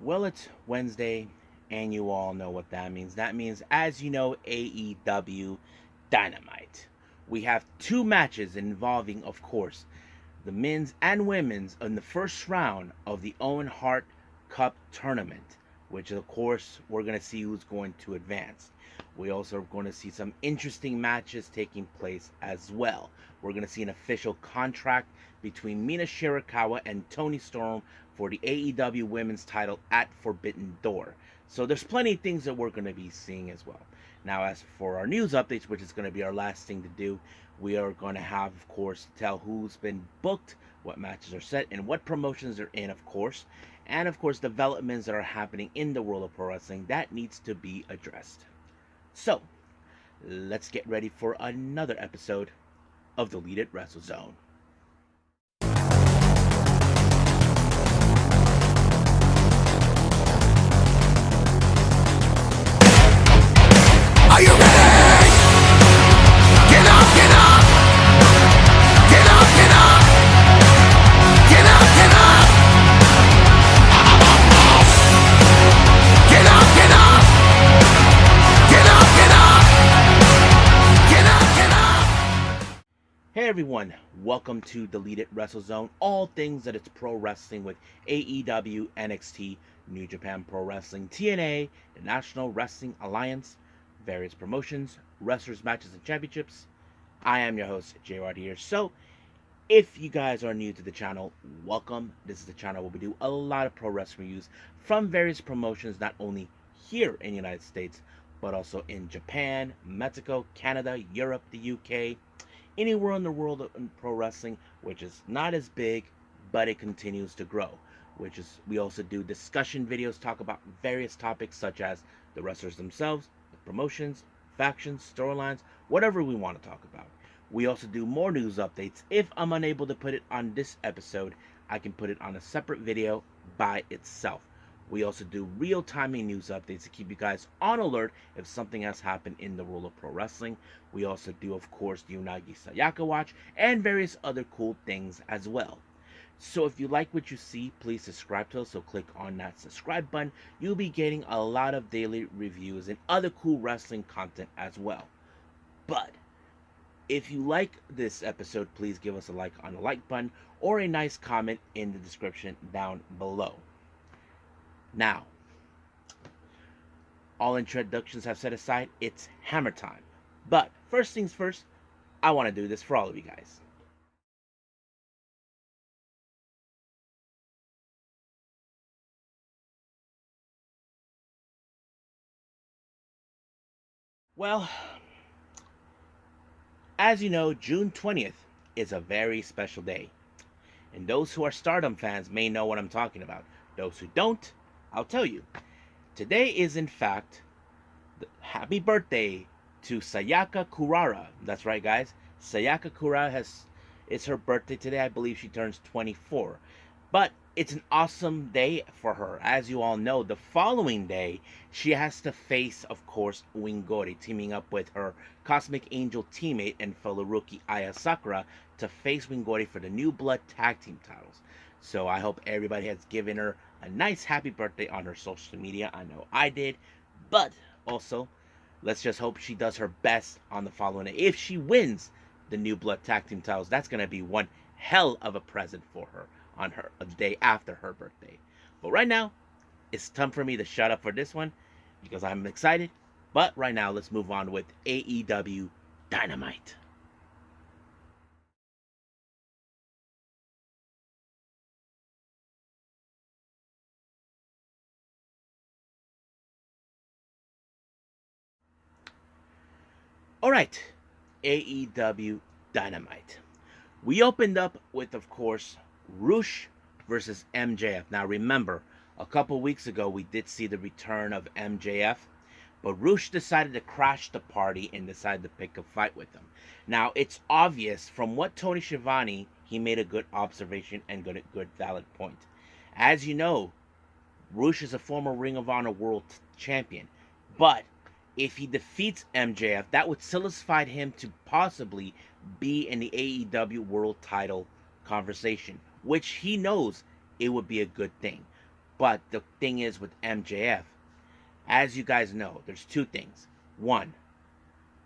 Well, it's Wednesday, and you all know what that means. That means, as you know, AEW Dynamite. We have two matches involving, of course, the men's and women's in the first round of the Owen Hart Cup tournament, which, of course, we're going to see who's going to advance. We also are going to see some interesting matches taking place as well. We're going to see an official contract between Mina Shirakawa and Toni Storm for the AEW Women's title at Forbidden Door. So there's plenty of things that we're going to be seeing as well. Now, as for our news updates, which is going to be our last thing to do, we are going to have, of course, tell who's been booked, what matches are set, and what promotions are in, of course. And, of course, developments that are happening in the world of pro wrestling that needs to be addressed. So, let's get ready for another episode of Deleted Wrestle Zone. Are you ready? Get up, get up! Get up, get up! Get up, get up! Get up, get up! Get up, get up! Get up, get up! Hey everyone, welcome to Deleted Wrestle Zone, all things that it's pro wrestling with AEW, NXT, New Japan Pro Wrestling, TNA, the National Wrestling Alliance, various promotions, wrestlers, matches, and championships. I am your host, JR here. So, if you guys are new to the channel, welcome. This is the channel where we do a lot of pro wrestling reviews from various promotions, not only here in the United States, but also in Japan, Mexico, Canada, Europe, the UK, anywhere in the world of pro wrestling, which is not as big, but it continues to grow. Which is, we also do discussion videos, talk about various topics such as the wrestlers themselves, the promotions, factions, storylines, whatever we want to talk about. We also do more news updates. If I'm unable to put it on this episode, I can put it on a separate video by itself. We also do real-time news updates to keep you guys on alert if something has happened in the world of pro wrestling. We also do, of course, the Unagi Sayaka Watch and various other cool things as well. So if you like what you see, please subscribe to us. So click on that subscribe button. You'll be getting a lot of daily reviews and other cool wrestling content as well. But if you like this episode, please give us a like on the like button or a nice comment in the description down below. Now, all introductions have set aside, it's hammer time. But first things first, I want to do this for all of you guys. Well, as you know, June 20th is a very special day. And those who are Stardom fans may know what I'm talking about. Those who don't, I'll tell you. Today is, in fact, the happy birthday to Sayaka Kurara. That's right, guys. Sayaka Kurara it's her birthday today. I believe she turns 24. But it's an awesome day for her. As you all know, the following day, she has to face, of course, Wingori, teaming up with her Cosmic Angel teammate and fellow rookie Aya Sakura to face Wingori for the New Blood Tag Team titles. So I hope everybody has given her a nice happy birthday on her social media. I know I did. But also, let's just hope she does her best on the following day. If she wins the New Blood Tag Team titles, that's going to be one hell of a present for her on her the day after her birthday. But right now, it's time for me to shut up for this one because I'm excited. But right now, let's move on with AEW Dynamite. Alright, AEW Dynamite. We opened up with, of course, Rush versus MJF. Now remember, a couple weeks ago we did see the return of MJF, but Rush decided to crash the party and decided to pick a fight with him. Now it's obvious from what Tony Schiavone, he made a good observation and good valid point. As you know, Rush is a former Ring of Honor World Champion, but if he defeats MJF, that would solidify him to possibly be in the AEW World Title conversation, which he knows it would be a good thing. But the thing is with MJF, as you guys know, there's two things. One,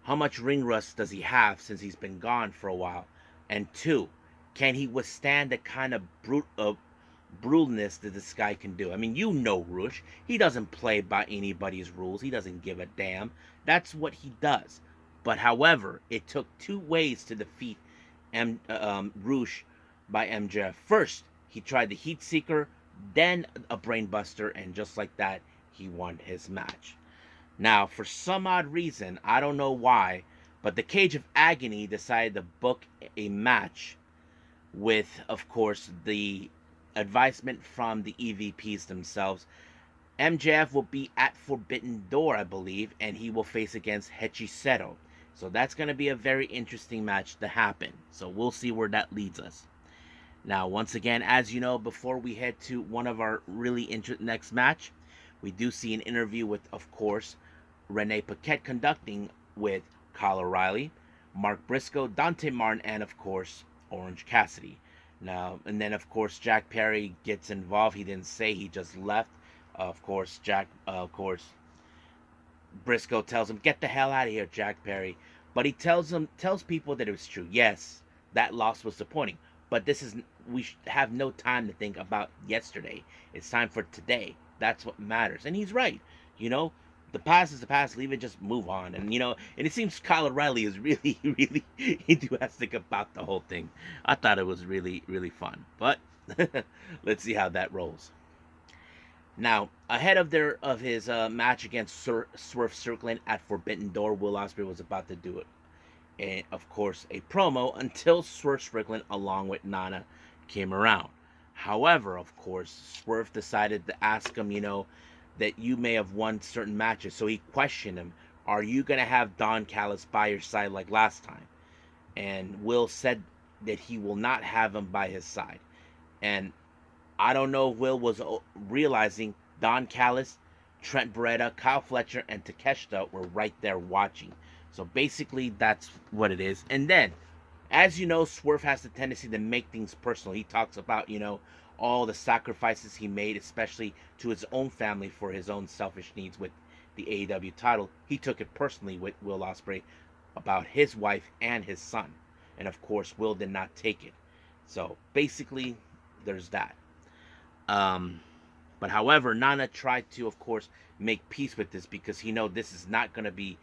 how much ring rust does he have since he's been gone for a while? And two, can he withstand the kind of brutalness that this guy can do? I mean, you know Rush. He doesn't play by anybody's rules. He doesn't give a damn. That's what he does. But however, it took two ways to defeat Rush by MJF. First, he tried the Heat Seeker, then a Brainbuster, and just like that, he won his match. Now, for some odd reason, I don't know why, but the Cage of Agony decided to book a match with, of course, the advisement from the EVPs themselves. MJF will be at Forbidden Door, I believe, and he will face against Hechiseto. So that's going to be a very interesting match to happen. So we'll see where that leads us. Now, once again, as you know, before we head to one of our really next match, we do see an interview with, of course, Renee Paquette conducting with Kyle O'Reilly, Mark Briscoe, Dante Martin, and of course, Orange Cassidy. Now, and then of course, Jack Perry gets involved. He didn't say, he just left. Of course, Briscoe tells him, "Get the hell out of here, Jack Perry." But he tells people that it was true. Yes, that loss was disappointing, but we have no time to think about yesterday. It's time for today. That's what matters. And he's right. You know, the past is the past. Leave it, just move on. And, and it seems Kyle O'Reilly is really, really enthusiastic about the whole thing. I thought it was really, really fun. But let's see how that rolls. Now, ahead of his match against Swerve Strickland at Forbidden Door, Will Ospreay was about to do it. And, of course, a promo until Swerve Strickland, along with Nana, came around. However, of course, Swerve decided to ask him, that you may have won certain matches. So he questioned him, are you going to have Don Callis by your side like last time? And Will said that he will not have him by his side. And I don't know if Will was realizing Don Callis, Trent Beretta, Kyle Fletcher, and Takeshita were right there watching. So basically, that's what it is. And then, as you know, Swerve has the tendency to make things personal. He talks about, all the sacrifices he made, especially to his own family for his own selfish needs with the AEW title. He took it personally with Will Ospreay about his wife and his son. And of course, Will did not take it. So basically, there's that. But however, Nana tried to, of course, make peace with this because he knows this is not going to be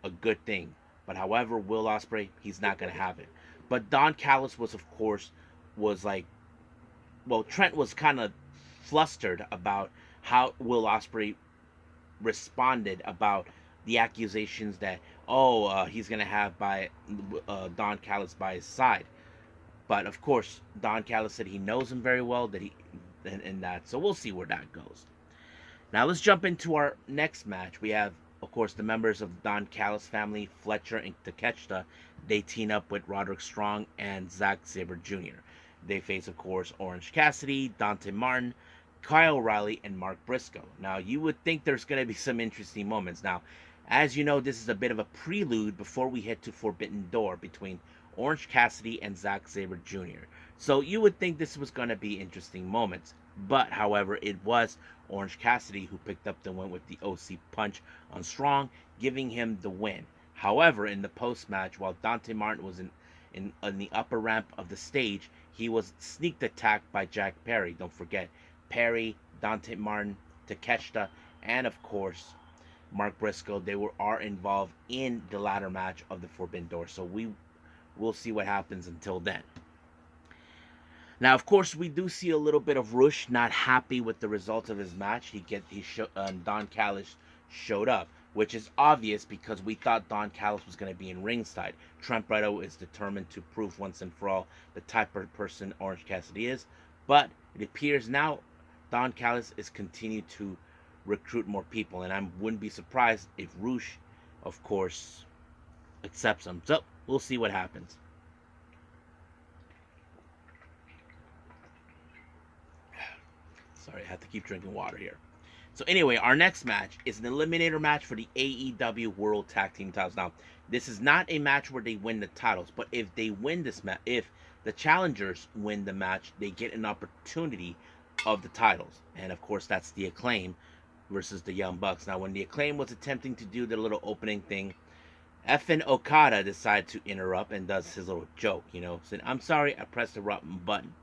a good thing. But however, Will Ospreay, he's not going to have it. But Don Callis Trent was kind of flustered about how Will Ospreay responded about the accusations that, he's going to have Don Callis by his side. But of course, Don Callis said he knows him very well, so we'll see where that goes. Now let's jump into our next match. We have, of course, the members of Don Callis family, Fletcher and Takeshita. They team up with Roderick Strong and Zack Sabre Jr. They face, of course, Orange Cassidy, Dante Martin, Kyle O'Reilly, and Mark Briscoe. Now, you would think there's going to be some interesting moments. Now, as you know, this is a bit of a prelude before we head to Forbidden Door between Orange Cassidy and Zack Sabre Jr. So you would think this was going to be interesting moments. But, however, it was Orange Cassidy who picked up the win with the OC punch on Strong, giving him the win. However, in the post-match, while Dante Martin was in the upper ramp of the stage, he was sneak attacked by Jack Perry. Don't forget, Perry, Dante Martin, Takeshita, and of course, Mark Briscoe. They are involved in the ladder match of the Forbidden Door. So we'll see what happens until then. Now, of course, we do see a little bit of Rush not happy with the results of his match. Don Callis showed up, which is obvious because we thought Don Callis was going to be in ringside. Trent Beretta is determined to prove once and for all the type of person Orange Cassidy is. But it appears now Don Callis is continuing to recruit more people. And I wouldn't be surprised if Rush, of course, accepts him. So we'll see what happens. Sorry, I have to keep drinking water here. So anyway, our next match is an eliminator match for the AEW World Tag Team titles. Now, this is not a match where they win the titles, but if they win this match, if the challengers win the match, they get an opportunity of the titles. And of course, that's the Acclaim versus the Young Bucks. Now, when the Acclaim was attempting to do their little opening thing, effing Okada decided to interrupt and does his little joke, saying, "I'm sorry, I pressed the wrong button."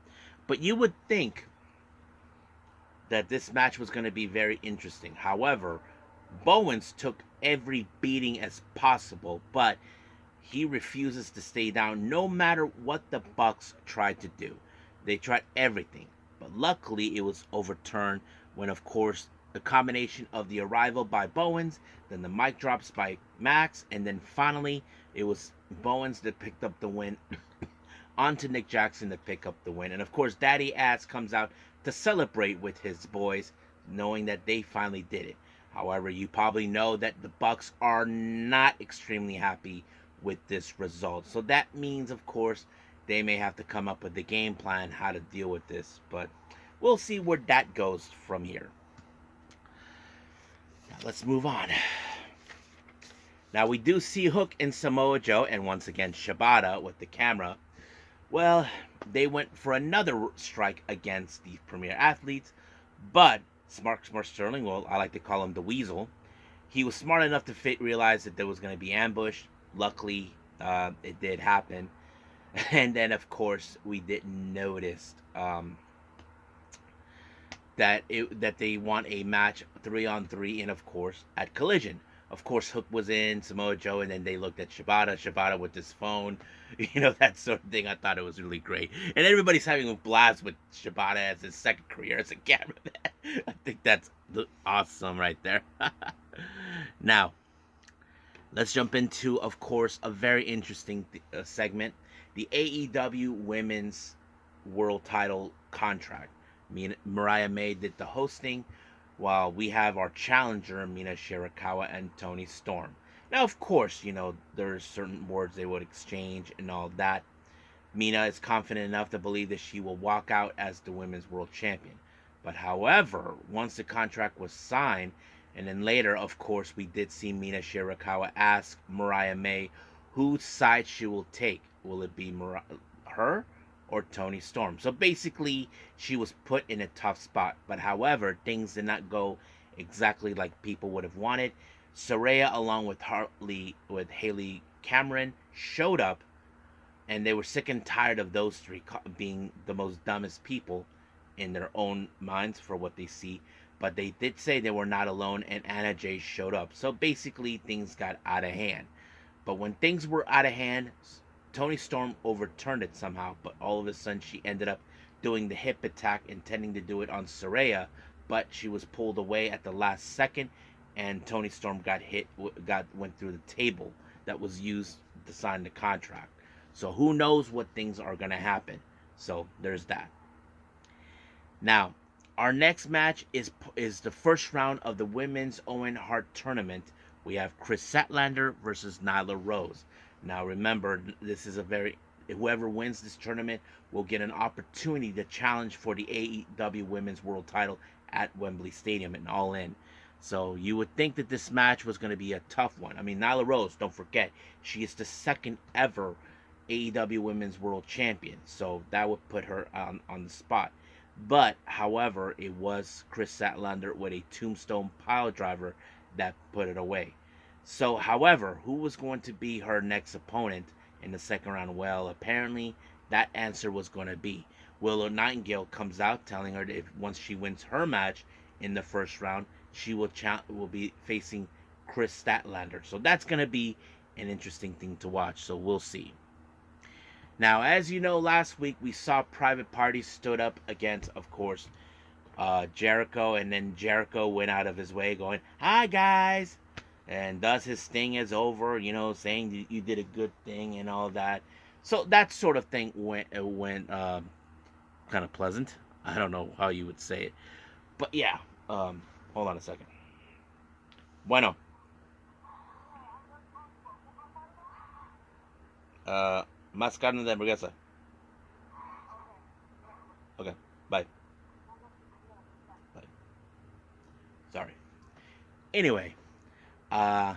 But you would think that this match was going to be very interesting. However, Bowens took every beating as possible, but he refuses to stay down no matter what the Bucks tried to do. They tried everything, but luckily it was overturned when, of course, the combination of the arrival by Bowens, then the mic drops by Max, and then finally it was Bowens that picked up the win onto Nick Jackson to pick up the win. And of course, Daddy Ass comes out to celebrate with his boys, knowing that they finally did it. However, you probably know that the Bucks are not extremely happy with this result. So that means, of course, they may have to come up with a game plan how to deal with this. But we'll see where that goes from here. Now let's move on. Now we do see Hook and Samoa Joe, and once again Shibata with the camera. Well, they went for another strike against the Premier Athletes, but Mark Sterling, well, I like to call him the Weasel, he was smart enough to realize that there was going to be ambush. Luckily, it did happen. And then, of course, we didn't notice that they want a match 3-on-3, and of course at Collision. Of course, Hook was in, Samoa Joe, and then they looked at Shibata with his phone, that sort of thing. I thought it was really great. And everybody's having a blast with Shibata as his second career as a cameraman. I think that's awesome right there. Now, let's jump into, of course, a very interesting segment. The AEW Women's World Title Contract. Mariah May did the hosting, while we have our challenger, Mina Shirakawa and Toni Storm. Now, of course, there's certain words they would exchange and all that. Mina is confident enough to believe that she will walk out as the Women's World Champion. But however, once the contract was signed, and then later, of course, we did see Mina Shirakawa ask Mariah May whose side she will take. Will it be her or Toni Storm? So basically, she was put in a tough spot. But however, things did not go exactly like people would have wanted. Saraya, along with Haley Cameron, showed up, and they were sick and tired of those three being the most dumbest people in their own minds for what they see. But they did say they were not alone, and Anna Jay showed up. So basically, things got out of hand. But when things were out of hand, Toni Storm overturned it somehow, but all of a sudden she ended up doing the hip attack, intending to do it on Saraya, but she was pulled away at the last second, and Toni Storm went through the table that was used to sign the contract. So who knows what things are going to happen. So there's that. Now, our next match is the first round of the Women's Owen Hart Tournament. We have Chris Statlander versus Nyla Rose. Now remember, this is whoever wins this tournament will get an opportunity to challenge for the AEW Women's World Title at Wembley Stadium and All In. So you would think that this match was going to be a tough one. I mean, Nyla Rose, don't forget, she is the second ever AEW Women's World Champion. So that would put her on the spot. But, however, it was Chris Statlander with a tombstone pile driver that put it away. So, however, who was going to be her next opponent in the second round? Well, apparently that answer was going to be Willow Nightingale. Comes out telling her that once she wins her match in the first round, she will be facing Chris Statlander. So that's going to be an interesting thing to watch. So we'll see. Now, as you know, last week we saw Private Party stood up against, of course, Jericho, and then Jericho went out of his way going, "Hi guys," and does his thing as over, saying you did a good thing and all that. So that sort of thing went kind of pleasant. I don't know how you would say it, but yeah. Hold on a second. Bueno. Más carne de hamburguesa. Okay, bye. Bye. Sorry. Anyway, now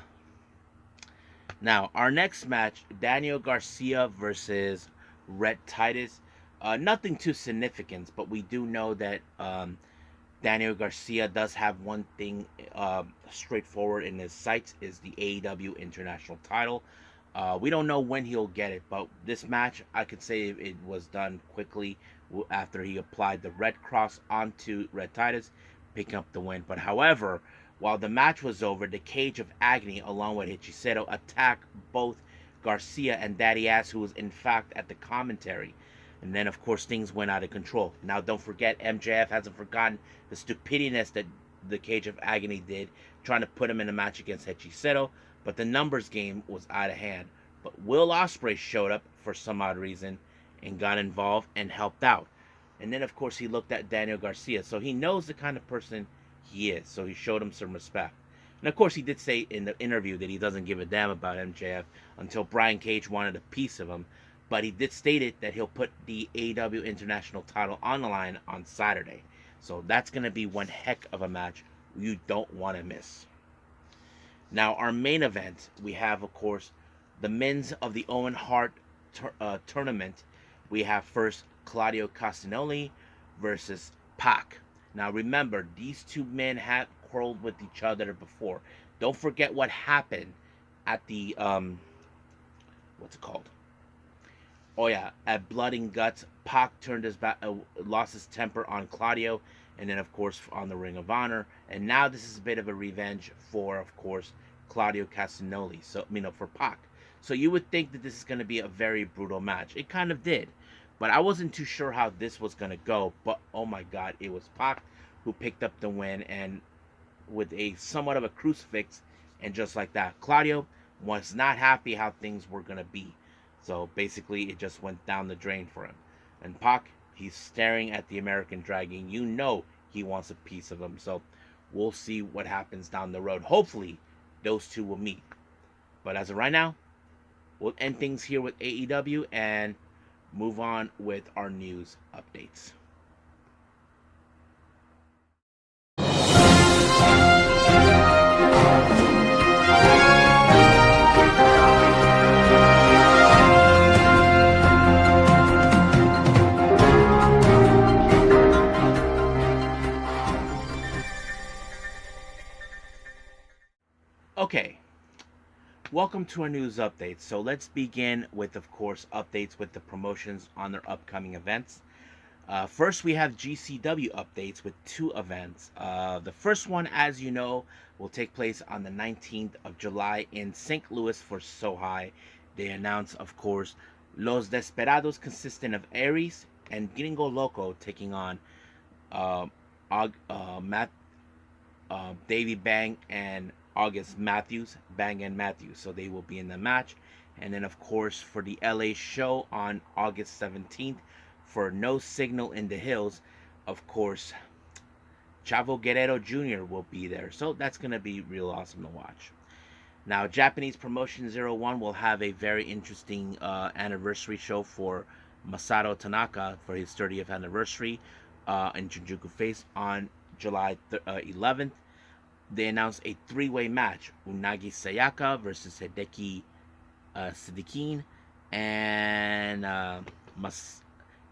our next match, Daniel Garcia versus Rhett Titus. Nothing too significant, but we do know that Daniel Garcia does have one thing straightforward in his sights, is the AEW International title. We don't know when he'll get it, but this match, I could say it was done quickly after he applied the Red Cross onto Red Titus, picking up the win. But however, while the match was over, the Cage of Agony, along with Hechicero, attacked both Garcia and Daddy Ass, who was in fact at the commentary. And then, of course, things went out of control. Now, don't forget, MJF hasn't forgotten the stupidiness that the Cage of Agony did, trying to put him in a match against Hechicero, but the numbers game was out of hand. But Will Ospreay showed up for some odd reason and got involved and helped out. And then, of course, he looked at Daniel Garcia, so he knows the kind of person he is, so he showed him some respect. And of course, he did say in the interview that he doesn't give a damn about MJF until Brian Cage wanted a piece of him. But he did state it that he'll put the AEW International title on the line on Saturday. So that's going to be one heck of a match you don't want to miss. Now, our main event, we have, of course, the men's of the Owen Hart tournament. We have first Claudio Castagnoli versus Pac. Now, remember, these two men had quarreled with each other before. Don't forget what happened at the, what's it called? Oh yeah, at Blood and Guts, Pac turned his back, lost his temper on Claudio, and then of course on the Ring of Honor, and now this is a bit of a revenge for, of course, Claudio Castagnoli. So for Pac. So you would think that this is going to be a very brutal match. It kind of did, but I wasn't too sure how this was going to go. But oh my God, it was Pac who picked up the win, and with a somewhat of a crucifix, and just like that, Claudio was not happy how things were going to be. So basically, it just went down the drain for him. And Pac, he's staring at the American Dragon. You know he wants a piece of him. So we'll see what happens down the road. Hopefully, those two will meet. But as of right now, we'll end things here with AEW and move on with our news updates. Okay, welcome to our news update. So let's begin with, of course, updates with the promotions on their upcoming events. First, we have GCW updates with two events. The first one, as you know, will take place on the 19th of July in St. Louis for SoHi. They announced, of course, Los Desperados, consisting of Aries and Gringo Loco, taking on Davey Bang and August Matthews, Bang and Matthews. So they will be in the match. And then, of course, for the LA show on August 17th, for No Signal in the Hills, of course, Chavo Guerrero Jr. will be there. So that's going to be real awesome to watch. Now, Japanese Promotion 01 will have a very interesting anniversary show for Masato Tanaka for his 30th anniversary in Shinjuku Face on July 11th. They announced a three-way match: Unagi Sayaka versus Hideki Sidikin and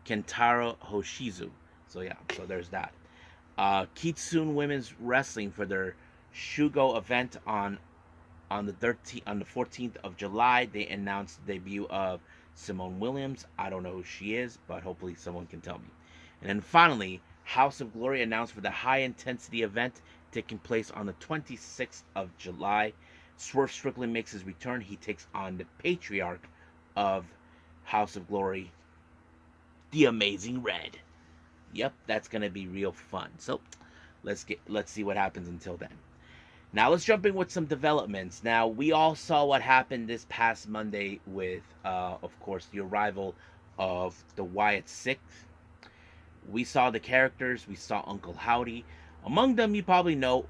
Kentaro Hoshizu. So yeah, so there's that. Kitsune Women's Wrestling for their Shugo event on the 14th of July. They announced the debut of Simone Williams. I don't know who she is, but hopefully someone can tell me. And then finally, House of Glory announced for the high intensity event taking place on the 26th of July. Swerve Strickland makes his return. He takes on the patriarch of House of Glory, the Amazing Red. Yep, that's gonna be real fun. So let's see what happens until then. Now let's jump in with some developments. Now, we all saw what happened this past Monday with of course, the arrival of the Wyatt Sixth. We saw the characters. We saw Uncle Howdy. Among them, you probably know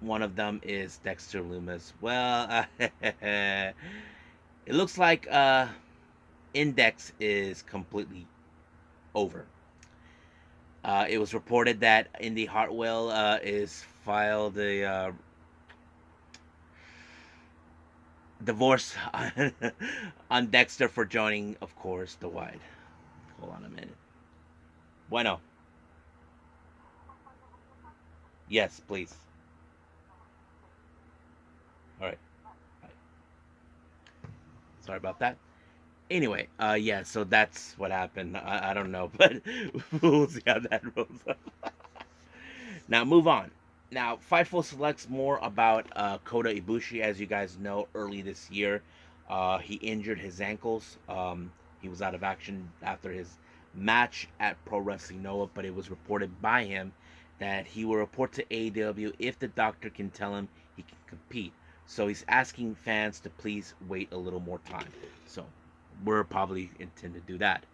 one of them is Dexter Lumis. Well, it looks like Index is completely over. It was reported that Indi Hartwell is filed a divorce on Dexter for joining, of course, the Wyatt. Hold on a minute. Bueno. Yes, please. All right. Sorry about that. Anyway, yeah, so that's what happened. I don't know, but we'll see how that rolls up. Now, move on. Now, Fightful selects more about Kota Ibushi. As you guys know, early this year, he injured his ankles. He was out of action after his match at Pro Wrestling Noah, but it was reported by him that he will report to AEW if the doctor can tell him he can compete. So he's asking fans to please wait a little more time. So we're probably intend to do that.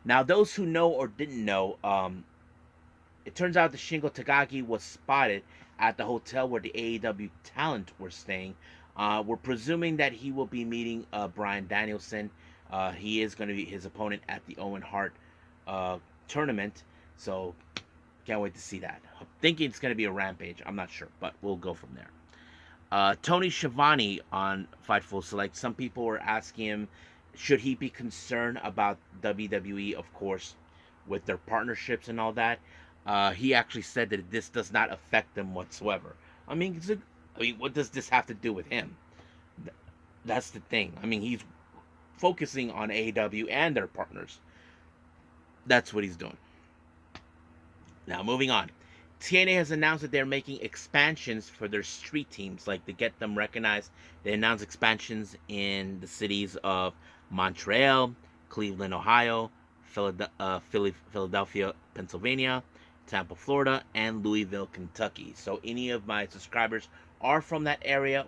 Now, those who know or didn't know, it turns out that Shingo Takagi was spotted at the hotel where the AEW talent were staying. We're presuming that he will be meeting Bryan Danielson. He is going to be his opponent at the Owen Hart tournament. So can't wait to see that. I'm thinking it's going to be a Rampage. I'm not sure, but we'll go from there. Tony Schiavone on Fightful Select. Some people were asking him, should he be concerned about WWE, of course, with their partnerships and all that. He actually said that this does not affect them whatsoever. I mean, what does this have to do with him? That's the thing. I mean, he's focusing on AEW and their partners. That's what he's doing. Now, moving on. TNA has announced that they're making expansions for their street teams, like to get them recognized. They announced expansions in the cities of Montreal, Cleveland, Ohio, Philadelphia, Pennsylvania, Tampa, Florida, and Louisville, Kentucky. So any of my subscribers are from that area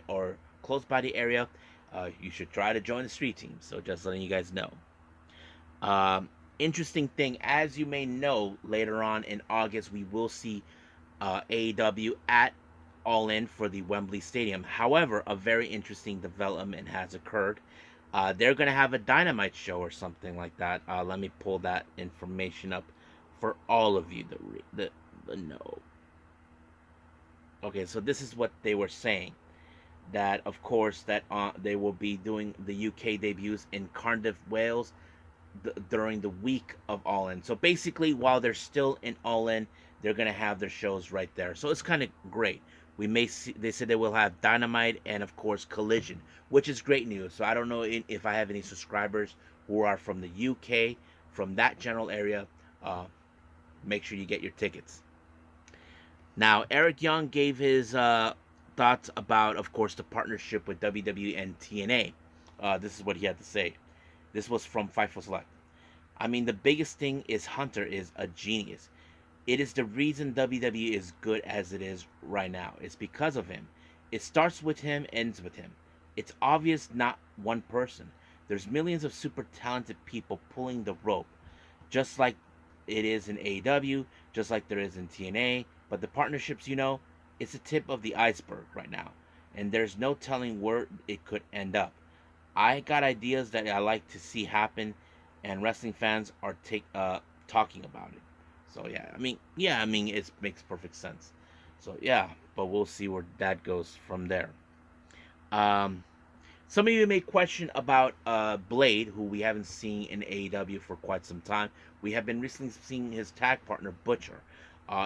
or close by the area, you should try to join the street team. So just letting you guys know. Interesting thing, as you may know, later on in August we will see AEW at All In for the Wembley Stadium. However, a very interesting development has occurred. They're going to have a Dynamite show or something like that. Let me pull that information up for all of you that know. Okay, so this is what they were saying. That, of course, that they will be doing the UK debuts in Cardiff, Wales, during the week of All In. So basically, while they're still in All In, they're going to have their shows right there. So it's kind of great. We may see, they said they will have Dynamite and, of course, Collision, which is great news. So I don't know if I have any subscribers who are from the UK, from that general area. Make sure you get your tickets. Now, Eric Young gave his thoughts about, of course, the partnership with WWE and TNA. This is what he had to say. This was from Fightful Select. I mean, the biggest thing is Hunter is a genius. It is the reason WWE is good as it is right now. It's because of him. It starts with him, ends with him. It's obvious not one person. There's millions of super talented people pulling the rope, just like it is in AEW, just like there is in TNA. But the partnerships, it's the tip of the iceberg right now. And there's no telling where it could end up. I got ideas that I like to see happen, and wrestling fans are talking about it. So I mean, it makes perfect sense. So but we'll see where that goes from there. Some of you may question about Blade, who we haven't seen in AEW for quite some time. We have been recently seeing his tag partner Butcher.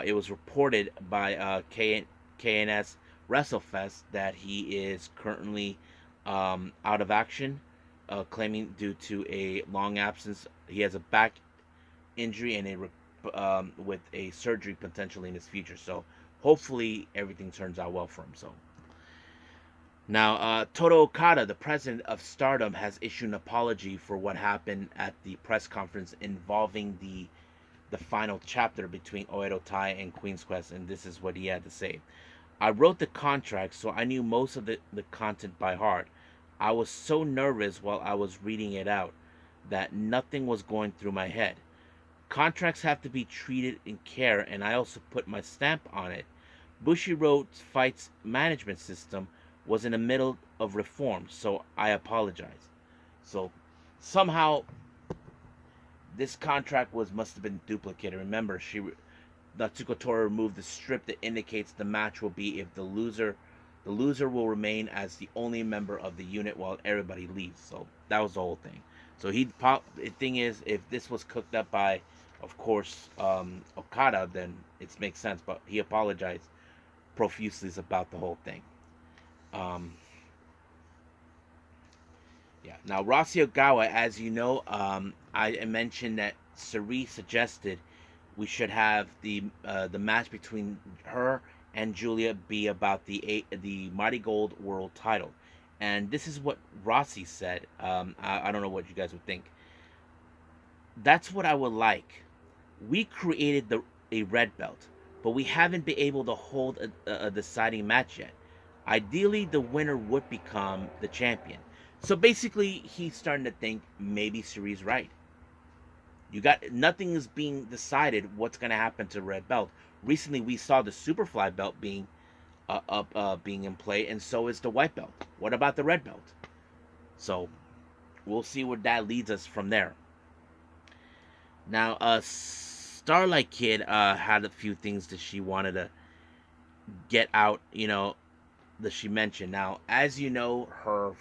It was reported by KNS WrestleFest that he is currently out of action, claiming due to a long absence. He has a back injury and with a surgery potentially in his future. So hopefully everything turns out well for him. So now, Taro Okada, the president of Stardom, has issued an apology for what happened at the press conference involving the final chapter between Oedo Tai and Queen's Quest, and this is what he had to say. I wrote the contract, so I knew most of the content by heart. I was so nervous while I was reading it out that nothing was going through my head. Contracts have to be treated in care, and I also put my stamp on it. Bushiroad's fights management system was in the middle of reform, so I apologize. So somehow this contract must have been duplicated. Remember, Natsuko Tora removed the strip that indicates the match will be if the loser will remain as the only member of the unit while everybody leaves. So that was the whole thing. So the thing is, if this was cooked up by of course, Okada, then it makes sense. But he apologized profusely about the whole thing. Um, yeah. Now, Rossy Ogawa, as you know, I mentioned that Sari suggested we should have the match between her and Julia be about the Mighty Gold World Title, and this is what Rossy said. I don't know what you guys would think. That's what I would like. We created a red belt, but we haven't been able to hold a deciding match yet. Ideally, the winner would become the champion. So basically, he's starting to think maybe Suri's right. You got nothing is being decided what's going to happen to red belt. Recently, we saw the Superfly belt being in play, and so is the white belt. What about the red belt? So we'll see where that leads us from there. Now, Starlight Kid had a few things that she wanted to get out, that she mentioned. Now, as you know, her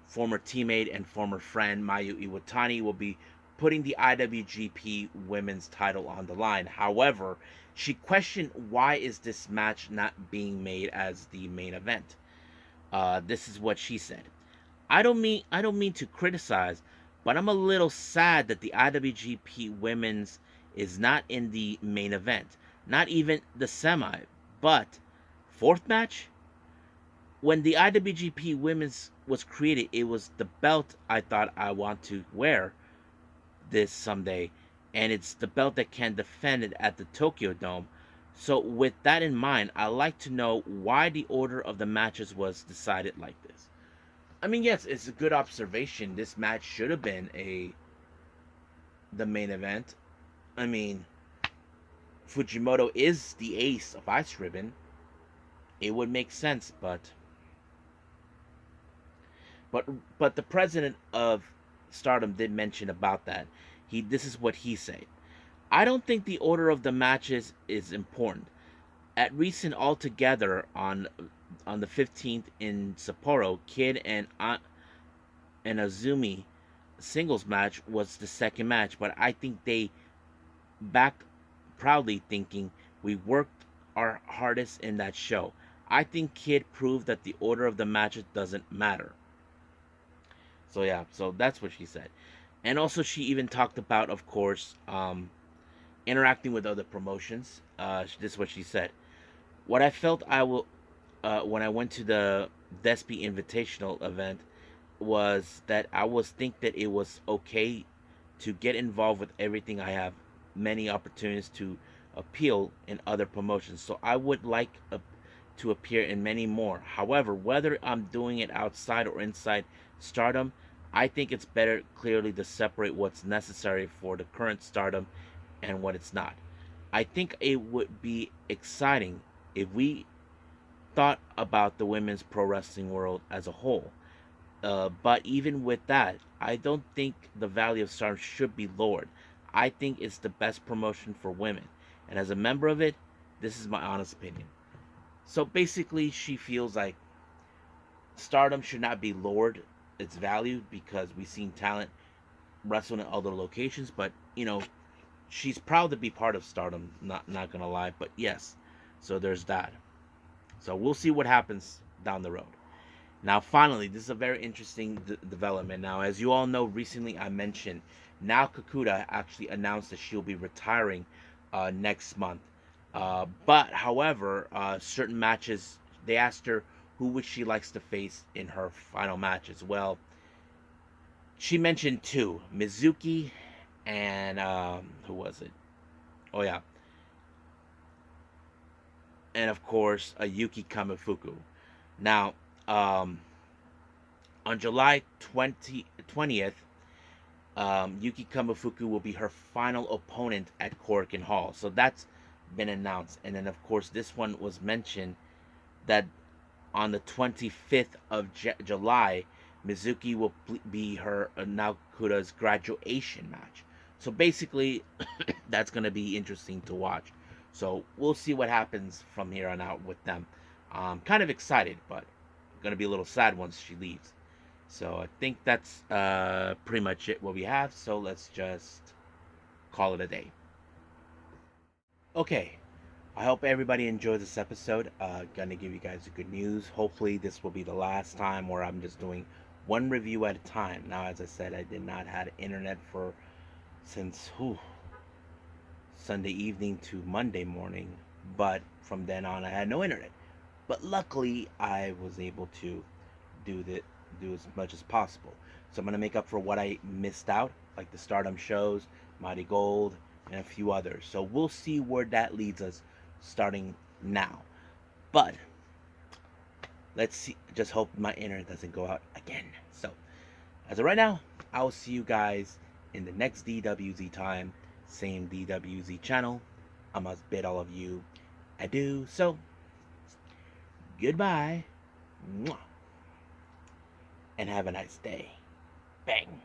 former teammate and former friend Mayu Iwatani will be putting the IWGP Women's title on the line. However, she questioned why is this match not being made as the main event. This is what she said. I don't mean to criticize, but I'm a little sad that the IWGP Women's is not in the main event, not even the semi, but fourth match. When the IWGP Women's was created, it was the belt I thought I want to wear this someday, and it's the belt that can defend it at the Tokyo Dome. So, with that in mind, I like to know why the order of the matches was decided like this. I mean, yes, it's a good observation. This match should have been the main event. I mean, Fujimoto is the ace of Ice Ribbon. It would make sense, but but the president of Stardom did mention about that. This is what he said. I don't think the order of the matches is important. At recent All Together on the 15th in Sapporo, Kid and Azumi singles match was the second match, but I think they backed proudly, thinking we worked our hardest in that show. I think Kid proved that the order of the matches doesn't matter. So yeah, so that's what she said. And also she even talked about, of course, interacting with other promotions. This is what she said. What I felt I will when I went to the Despy Invitational event was that I was think that it was okay to get involved with everything. I have many opportunities to appeal in other promotions, so I would like to appear in many more. However, whether I'm doing it outside or inside Stardom, I think it's better clearly to separate what's necessary for the current Stardom and what it's not. I think it would be exciting if we thought about the women's pro wrestling world as a whole. But even with that, I don't think the value of Stardom should be lowered. I think it's the best promotion for women. And as a member of it, this is my honest opinion. So basically, she feels like Stardom should not be lowered its value because we've seen talent wrestle in other locations. But, she's proud to be part of Stardom, not gonna lie. But yes, so there's that. So we'll see what happens down the road. Now, finally, this is a very interesting development. Now, as you all know, recently I mentioned Nao Kakuta actually announced that she'll be retiring next month. But, however, certain matches, they asked her who would she likes to face in her final match as well. She mentioned two, Mizuki and who was it? Oh yeah, and of course Yuki Kamifuku. Now, um, on July 20th, Yuki Kamifuku will be her final opponent at Korakuen Hall. So that's been announced. And then, of course, this one was mentioned that on the 25th of July, Mizuki will be her Naokura's graduation match. So basically, that's going to be interesting to watch. So we'll see what happens from here on out with them. I'm kind of excited, but going to be a little sad once she leaves. So I think that's pretty much it what we have. So let's just call it a day. Okay, I hope everybody enjoys this episode. Gonna give you guys the good news. Hopefully, this will be the last time where I'm just doing one review at a time. Now, as I said, I did not have internet since Sunday evening to Monday morning, but from then on, I had no internet. But luckily, I was able to do as much as possible. So I'm gonna make up for what I missed out, like the Stardom shows, MARIGOLD, and a few others. So we'll see where that leads us starting now. But let's see. Just hope my internet doesn't go out again. So as of right now, I will see you guys in the next DWZ time, same DWZ channel. I must bid all of you adieu. So goodbye. Mwah. And have a nice day. Bang.